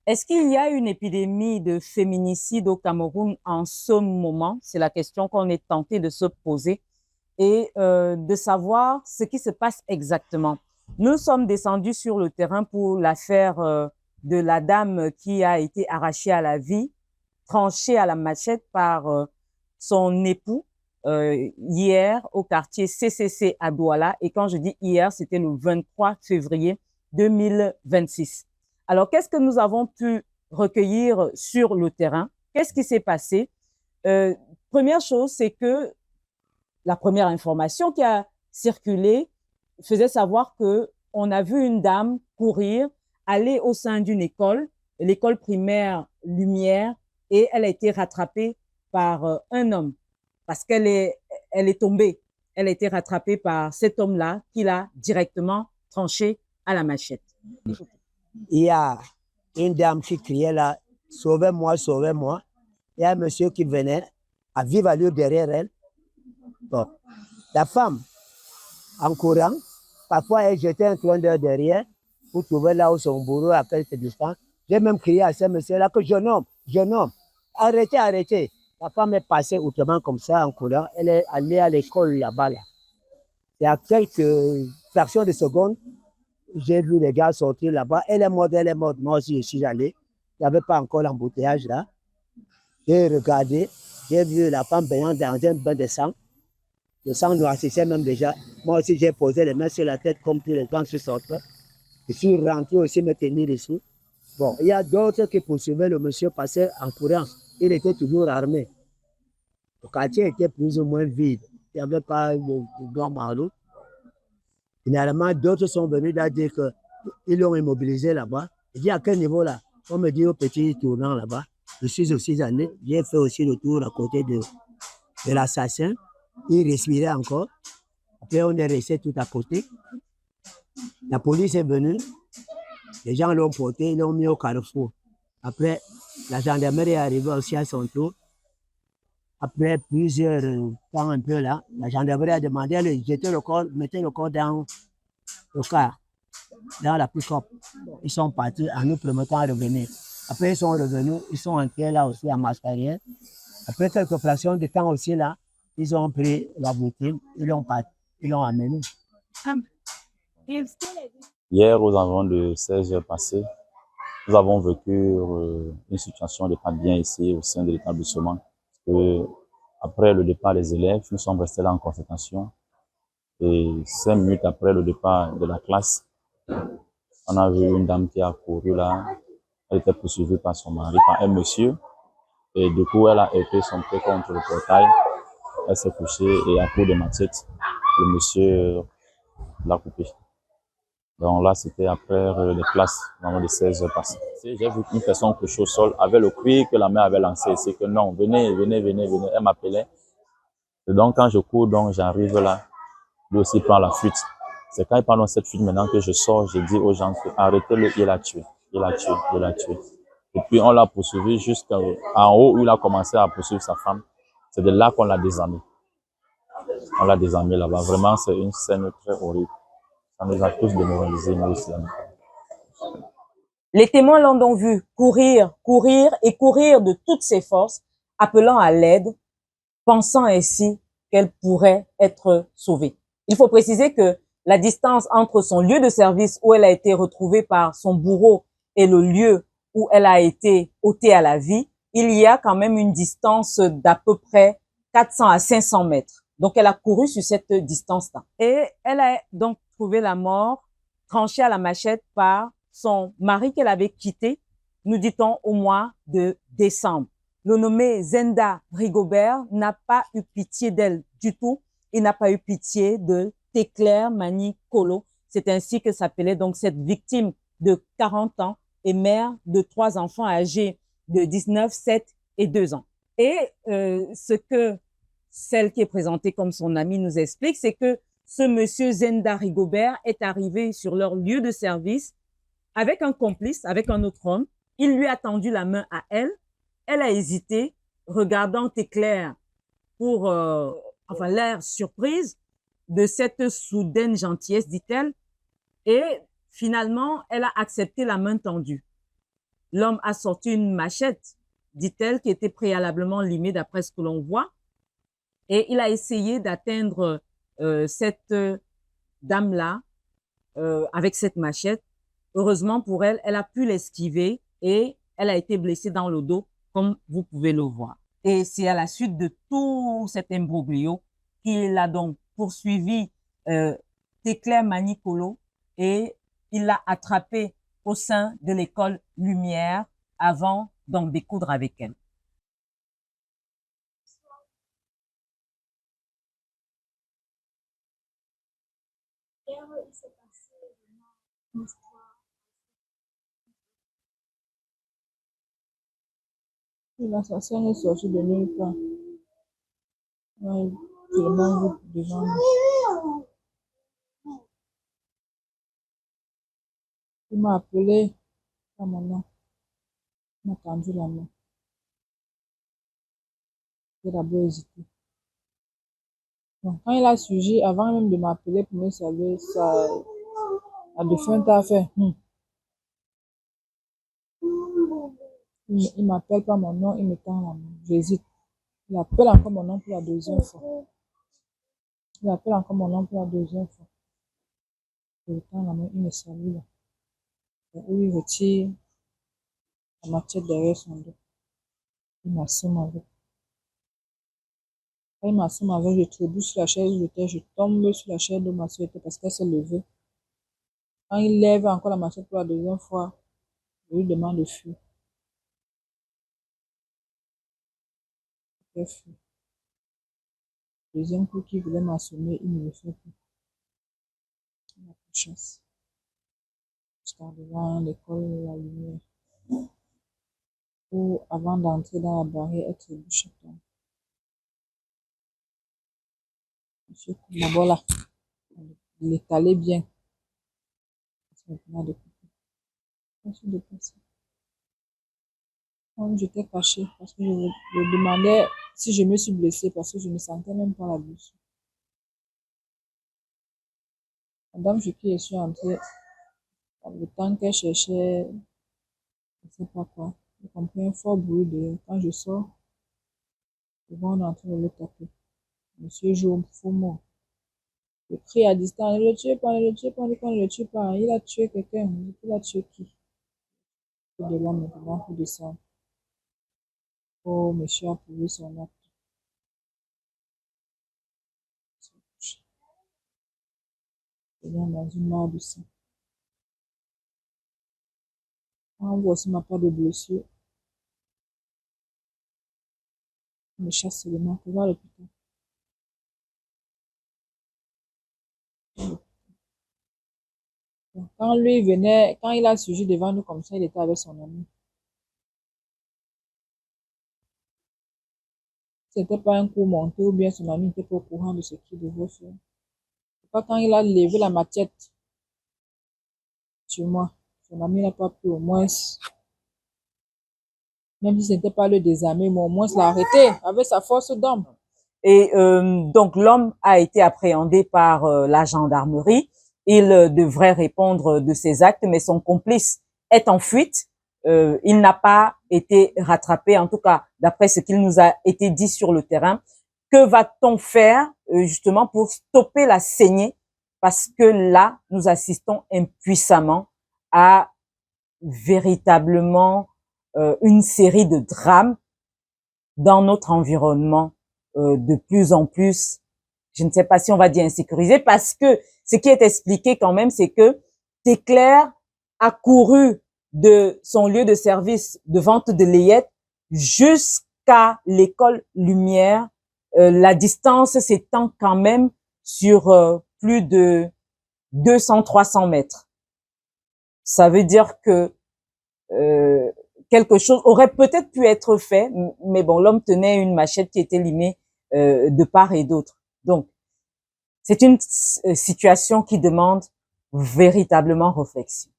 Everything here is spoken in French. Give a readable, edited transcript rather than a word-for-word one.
Est-ce qu'il y a une épidémie de féminicide au Cameroun en ce moment? C'est la question qu'on est tenté de se poser et de savoir ce qui se passe exactement. Nous sommes descendus sur le terrain pour l'affaire de la dame qui a été arrachée à la vie, tranchée à la machette par son époux hier au quartier CCC à Douala. Et quand je dis hier, c'était le 23 février 2026. Alors, qu'est-ce que nous avons pu recueillir sur le terrain? Qu'est-ce qui s'est passé? Première chose, c'est que la première information qui a circulé faisait savoir que on a vu une dame courir, aller au sein d'une école, l'école primaire Lumière, et elle a été rattrapée par un homme parce elle est tombée. Elle a été rattrapée par cet homme-là qui l'a directement tranchée à la machette. Il y a une dame qui criait là, sauvez-moi, sauvez-moi. Il y a un monsieur qui venait à vive allure derrière elle. Bon. La femme, en courant, parfois elle jetait un clin d'œil derrière pour trouver là où son bourreau a fait ses distances. J'ai même crié à ce monsieur-là que jeune homme, arrêtez, arrêtez. La femme est passée autrement comme ça en courant. Elle est allée à l'école là-bas. Là. Et à quelques fractions de secondes, j'ai vu les gars sortir là-bas. Elle est morte, elle est morte. Moi aussi, je suis allé. Il n'y avait pas encore l'embouteillage là. J'ai regardé, j'ai vu la femme baignant dans un bain de sang. Le sang noircissait même déjà. Moi aussi, j'ai posé les mains sur la tête comme tous les gens se sortent. Je suis rentré aussi me tenir ici. Bon, il y a d'autres qui poursuivaient le monsieur passer en courant. Il était toujours armé. Le quartier était plus ou moins vide. Il n'y avait pas de grand malou. Finalement, d'autres sont venus là dire qu'ils l'ont immobilisé là-bas. Je dis à quel niveau là? On me dit au petit tournant là-bas. Je suis aussi allé. J'ai fait aussi le tour à côté de l'assassin. Il respirait encore. Après, on est resté tout à côté. La police est venue. Les gens l'ont porté, ils l'ont mis au carrefour. Après, la gendarmerie est arrivée aussi à son tour. Après plusieurs temps un peu là, la gendarmerie a demandé à lui jeter le corps, mettez le corps dans le car, dans la pick-up. Ils sont partis en nous promettant à revenir. Après, ils sont revenus, ils sont entrés là aussi à Mascarrière. Après quelques fractions de temps aussi là, ils ont pris la victime, ils l'ont amené. Hier, aux environs de 16 heures passées, nous avons vécu une situation de pas bien ici au sein de l'établissement. Après le départ des élèves, nous sommes restés là en concertation. Et 5 minutes après le départ de la classe, on a vu une dame qui a couru là. Elle était poursuivie par son mari, par un monsieur. Et du coup, elle a été son pied contre le portail. Elle s'est couchée et à coup de machette, le monsieur l'a coupée. Donc là, c'était après les classes, vraiment de 16 heures passées. J'ai vu une personne couchée au sol avec le cri que la mère avait lancé. C'est que non, venez, venez, venez, venez. Elle m'appelait. Et donc, quand je cours, donc j'arrive là, lui aussi prend la fuite. C'est quand il prend cette fuite maintenant que je sors, je dis aux gens que arrêtez-le, il l'a tué. Il l'a tué, il l'a tué. Et puis, on l'a poursuivi jusqu'en haut où il a commencé à poursuivre sa femme. C'est de là qu'on l'a désarmé. On l'a désarmé là-bas. Vraiment, c'est une scène très horrible. Ça nous a tous démoralisés, nous aussi. Les témoins l'ont donc vu courir, courir et courir de toutes ses forces, appelant à l'aide, pensant ainsi qu'elle pourrait être sauvée. Il faut préciser que la distance entre son lieu de service où elle a été retrouvée par son bourreau et le lieu où elle a été ôtée à la vie, il y a quand même une distance d'à peu près 400 à 500 mètres. Donc, elle a couru sur cette distance-là. Et elle a donc trouvé la mort tranchée à la machette par son mari qu'elle avait quitté, nous dit-on, au mois de décembre. Le nommé Zenda Rigobert n'a pas eu pitié d'elle du tout. Il n'a pas eu pitié de Teclair Mani Kolo. C'est ainsi que s'appelait donc cette victime de 40 ans et mère de 3 enfants âgés de 19, 7 et 2 ans. Et ce que celle qui est présentée comme son amie nous explique, c'est que ce monsieur Zenda Rigobert est arrivé sur leur lieu de service avec un complice, avec un autre homme. Il lui a tendu la main à elle. Elle a hésité, regardant Teclair pour l'air surprise de cette soudaine gentillesse, dit-elle. Et finalement, elle a accepté la main tendue. l'homme a sorti une machette, dit-elle, qui était préalablement limée d'après ce que l'on voit. Et il a essayé d'atteindre cette dame-là avec cette machette. Heureusement pour elle, elle a pu l'esquiver et elle a été blessée dans le dos, comme vous pouvez le voir. Et c'est à la suite de tout cet imbroglio qu'il a donc poursuivi Théclaire Manicolo et il l'a attrapée au sein de l'école Lumière avant d'en découdre avec elle. L'assassin est sorti de nulle part. Ouais, seulement vu devant nous. Il m'a appelé à mon nom. Il m'a tendu la main. J'ai d'abord hésité. Bon, quand il a surgi, avant même de m'appeler pour me saluer, ça a de fin à faire. Il m'appelle pas mon nom, il me tend la main. J'hésite. Il appelle encore mon nom pour la deuxième fois. Il appelle encore mon nom pour la deuxième fois. Je lui tends la main, il me salue là. Et il retire la machette derrière son dos. Il m'assomme avec. Quand il m'assomme avec, je trébuche sur la chaise où j'étais, je tombe sur la chaise de ma soeur parce qu'elle s'est levée. Quand il lève encore la machette pour la deuxième fois, je lui demande de fuir. Il fuit. Deuxième coup qu'il voulait m'assommer, il ne le fait plus. Il m'a plus chasse. Jusqu'à devant l'école de la lumière. Ou avant d'entrer dans la barrière, elle trébuche. Monsieur d'abord là, il étalait bien. Maintenant de couper. Ensuite de passer. J'étais cachée parce que je demandais si je me suis blessée parce que je ne sentais même pas la blessure. Madame, je suis entrée, le temps qu'elle cherchait, je ne sais pas quoi. J'ai compris un fort bruit dehors. Quand je sors, je vois on est en train de le taper. Monsieur joue faux mot. Je crie à distance, ne le tuez pas, ne le tuez pas, ne le tue pas. Il a tué quelqu'un. Il a tué qui? De là maintenant, pour descendre. Oh, monsieur a prouvé son acte. Il est dans une mare de sang. On voit aussi ma part de blessure. Il me chasse seulement pour voir l'hôpital. Quand lui venait, quand il a surgi devant nous comme ça, il était avec son ami. C'était pas un coup monté ou bien son ami n'était pas au courant de ce qu'il devait faire. Pas quand il a levé la machette sur moi, son ami n'a pas pu au moins, même si ce n'était pas le désarmer, mais au moins l'arrêter avec sa force d'homme. Et donc l'homme a été appréhendé par la gendarmerie. Il devrait répondre de ses actes, mais son complice est en fuite. Il n'a pas été rattrapé, en tout cas d'après ce qu'il nous a été dit sur le terrain. Que va-t-on faire justement pour stopper la saignée? Parce que là, nous assistons impuissamment à véritablement une série de drames dans notre environnement, de plus en plus, je ne sais pas si on va dire insécurisé, parce que ce qui est expliqué quand même, c'est que Théclaire a couru de son lieu de service de vente de layette jusqu'à l'école Lumière. La distance s'étend quand même sur plus de 200-300 mètres. Ça veut dire que quelque chose aurait peut-être pu être fait, mais bon, l'homme tenait une machette qui était limée de part et d'autre. Donc, c'est une situation qui demande véritablement réflexion.